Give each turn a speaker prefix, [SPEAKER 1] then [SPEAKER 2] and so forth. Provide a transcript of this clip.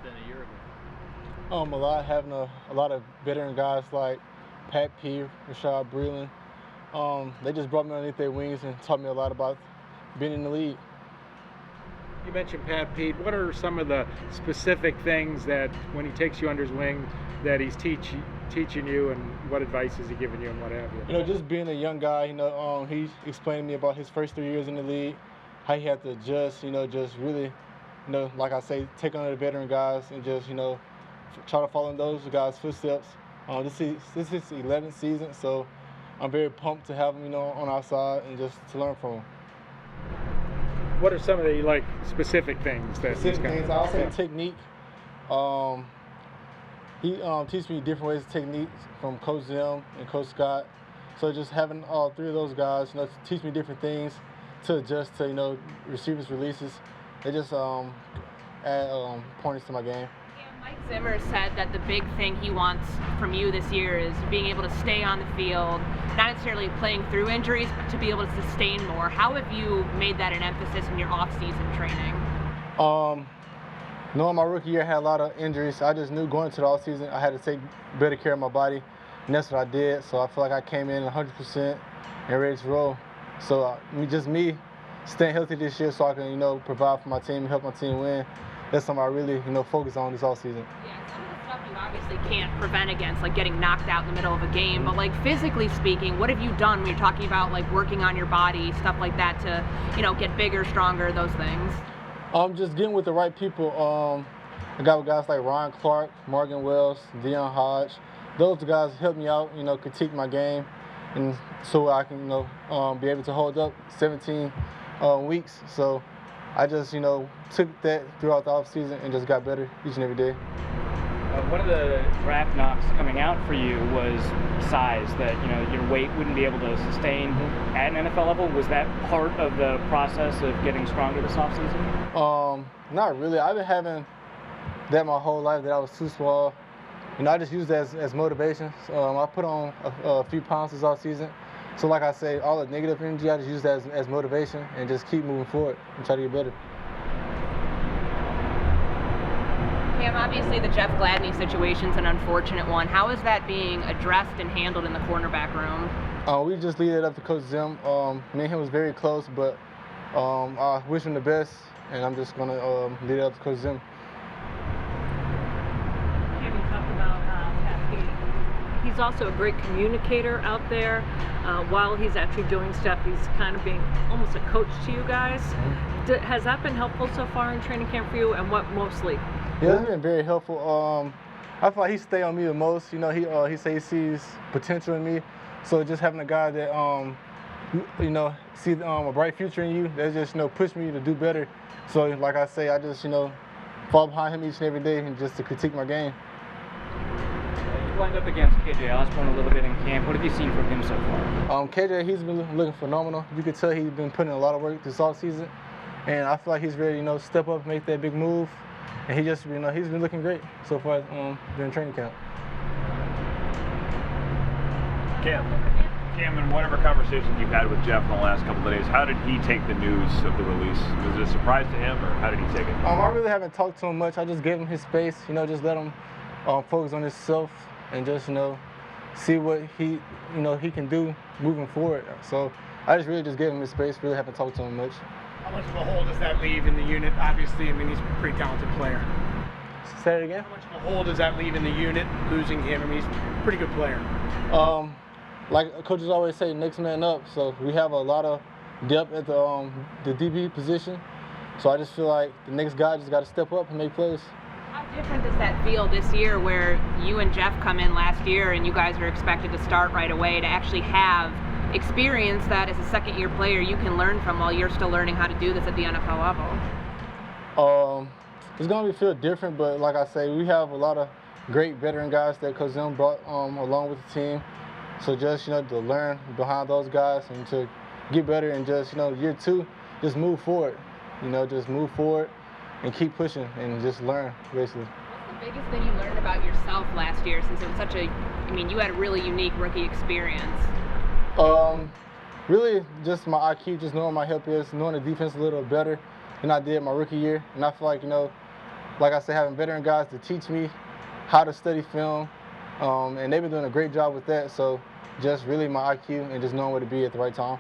[SPEAKER 1] than a year ago?
[SPEAKER 2] A lot, having a lot of veteran guys like Pat P, Rashad Breeland. They just brought me underneath their wings and taught me a lot about being in the league.
[SPEAKER 3] You mentioned Pat Pete. What are some of the specific things that, when he takes you under his wing, that he's teaching you, and what advice is he giving you, and what have you?
[SPEAKER 2] Just being a young guy, he explained to me about his first 3 years in the league, how he had to adjust, just really, like I say, take on the veteran guys and just, try to follow in those guys' footsteps. This is his 11th season, so I'm very pumped to have him, on our side and just to learn from him.
[SPEAKER 3] What are some of the specific things that he's got?
[SPEAKER 2] I'll say technique. He teaches me different ways of techniques from Coach Zim and Coach Scott. So just having all three of those guys, teach me different things to adjust to, receivers' releases. They just add points to my game.
[SPEAKER 4] Mike Zimmer said that the big thing he wants from you this year is being able to stay on the field, not necessarily playing through injuries, but to be able to sustain more. How have you made that an emphasis in your off-season training?
[SPEAKER 2] Knowing my rookie year I had a lot of injuries, I just knew going into the off-season I had to take better care of my body, and that's what I did. So I feel like I came in 100% and ready to roll. So me staying healthy this year so I can, provide for my team and help my team win. That's something I really, focus on this offseason.
[SPEAKER 4] Yeah, some of the stuff you obviously can't prevent against, like getting knocked out in the middle of a game. But physically speaking, what have you done when you're talking about working on your body, stuff like that, to get bigger, stronger, those things?
[SPEAKER 2] Just getting with the right people. I got with guys like Ryan Clark, Morgan Wells, Deion Hodge. Those guys helped me out, critique my game, and so I can, be able to hold up 17 weeks. So I just, took that throughout the offseason and just got better each and every day.
[SPEAKER 5] One of the draft knocks coming out for you was size, that your weight wouldn't be able to sustain at an NFL level. Was that part of the process of getting stronger this offseason?
[SPEAKER 2] Not really. I've been having that my whole life, that I was too small. I just use that as motivation. I put on a few pounds this offseason. So like I say, all the negative energy, I just use that as motivation and just keep moving forward and try to get better.
[SPEAKER 4] Cam, obviously the Jeff Gladney situation's an unfortunate one. How is that being addressed and handled in the cornerback room?
[SPEAKER 2] We just leave it up to Coach Zim. Me and him was very close, but I wish him the best, and I'm just going to leave it up to Coach Zim.
[SPEAKER 6] Cam, you talked about Pat Pete. He's also a great communicator out there. While he's actually doing stuff, he's kind of being almost a coach to you guys. Has that been helpful so far in training camp for you, and what mostly?
[SPEAKER 2] Yeah, it's been very helpful. I feel like he stay on me the most. He say he sees potential in me. So just having a guy that see a bright future in you, that just push me to do better. So like I say, I just fall behind him each and every day and just to critique my game.
[SPEAKER 5] You lined up against KJ Osborne a little bit in camp. What have you seen from him so far?
[SPEAKER 2] KJ, he's been looking phenomenal. You could tell he's been putting in a lot of work this offseason, and I feel like he's ready to step up and make that big move. And he just, he's been looking great so far during training camp.
[SPEAKER 7] Cam, in whatever conversations you've had with Jeff in the last couple of days, how did he take the news of the release? Was it a surprise to him, or how did he take it?
[SPEAKER 2] I really haven't talked to him much. I just gave him his space, just let him focus on himself and just, see what he can do moving forward. So I just really gave him his space. Really haven't talked to him much.
[SPEAKER 8] How much of a hole does that leave in the unit? Obviously, he's a pretty talented player.
[SPEAKER 2] Say it again?
[SPEAKER 8] How much of a hole does that leave in the unit, losing him? He's a pretty good player.
[SPEAKER 2] Like coaches always say, next man up. So we have a lot of depth at the DB position. So I just feel like the next guy just got to step up and make plays.
[SPEAKER 4] How different does that feel this year, where you and Jeff come in last year and you guys are expected to start right away, to actually have experience that as a second-year player you can learn from while you're still learning how to do this at the NFL level?
[SPEAKER 2] It's going to feel different, but like I say, we have a lot of great veteran guys that Coach Zim brought along with the team. So just, to learn behind those guys and to get better and just, year two, just move forward. Just move forward and keep pushing and just learn, basically.
[SPEAKER 4] What's the biggest thing you learned about yourself last year, since it was such you had a really unique rookie experience?
[SPEAKER 2] Really just my IQ, just knowing my help is, knowing the defense a little better than I did my rookie year. And I feel like, like I said, having veteran guys to teach me how to study film, and they've been doing a great job with that. So just really my IQ and just knowing where to be at the right time.